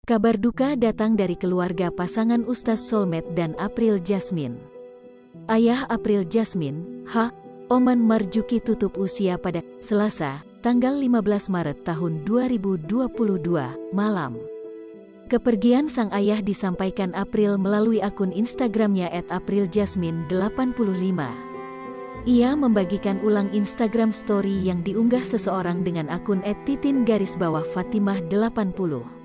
Kabar duka datang dari keluarga pasangan Ustaz Solmed dan April Jasmine. Ayah April Jasmine, Oman Marjuki tutup usia pada Selasa, tanggal 15 Maret tahun 2022, malam. Kepergian sang ayah disampaikan April melalui akun Instagramnya @apriljasmine85. Ia membagikan ulang Instagram story yang diunggah seseorang dengan akun @titin_fatimah80.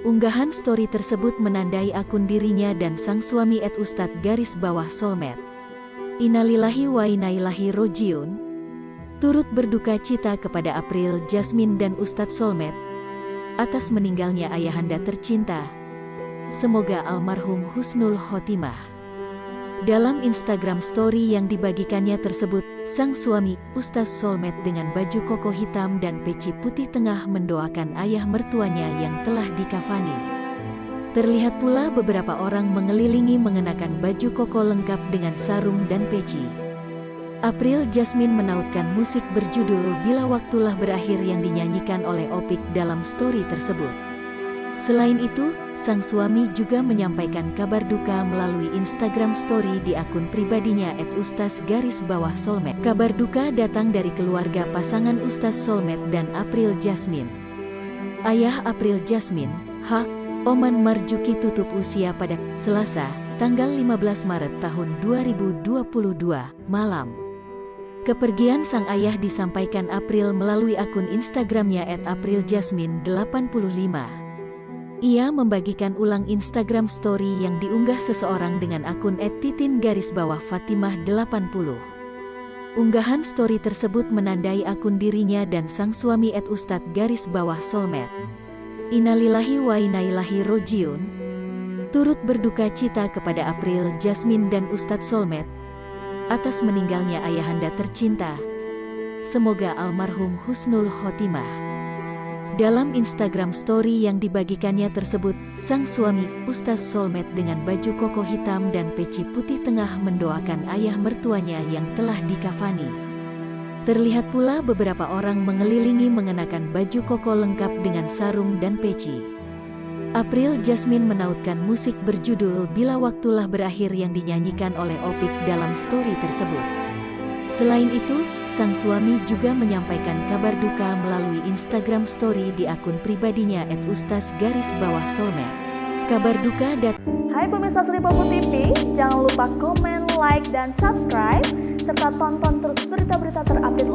Unggahan story tersebut menandai akun dirinya dan sang suami @ustadz_solmed. Innalillahi wa inna ilaihi rojiun. Turut berduka cita kepada April Jasmine dan Ustadz Solmed atas meninggalnya ayahanda tercinta. Semoga almarhum husnul khotimah. Dalam Instagram story yang dibagikannya tersebut, sang suami, Ustaz Solmed dengan baju koko hitam dan peci putih tengah mendoakan ayah mertuanya yang telah dikafani. Terlihat pula beberapa orang mengelilingi mengenakan baju koko lengkap dengan sarung dan peci. April Jasmine menautkan musik berjudul Bila Waktulah Berakhir yang dinyanyikan oleh Opik dalam story tersebut. Selain itu, sang suami juga menyampaikan kabar duka melalui Instagram story di akun pribadinya @ustaz_solmed. Kabar duka datang dari keluarga pasangan Ustaz Solmed dan April Jasmine. Ayah April Jasmine, Oman Marjuki tutup usia pada Selasa, tanggal 15 Maret tahun 2022, malam. Kepergian sang ayah disampaikan April melalui akun Instagramnya @apriljasmine85. Ia membagikan ulang Instagram story yang diunggah seseorang dengan akun @titin_fatimah80. Unggahan story tersebut menandai akun dirinya dan sang suami @ustadz_solmed. Innalillahi wa inna ilaihi rojiun. Turut berduka cita kepada April Jasmine dan Ustadz Solmed atas meninggalnya ayahanda tercinta. Semoga almarhum husnul khotimah. Dalam Instagram story yang dibagikannya tersebut, sang suami, Ustaz Solmed dengan baju koko hitam dan peci putih tengah mendoakan ayah mertuanya yang telah dikafani. Terlihat pula beberapa orang mengelilingi mengenakan baju koko lengkap dengan sarung dan peci. April Jasmine menautkan musik berjudul Bila Waktulah Berakhir yang dinyanyikan oleh Opik dalam story tersebut. Selain itu, sang suami juga menyampaikan kabar duka melalui Instagram story di akun pribadinya @ustaz_solmed. Kabar duka Hai pemirsa Sri Popo TV, jangan lupa komen, like, dan subscribe, serta tonton terus berita-berita terupdate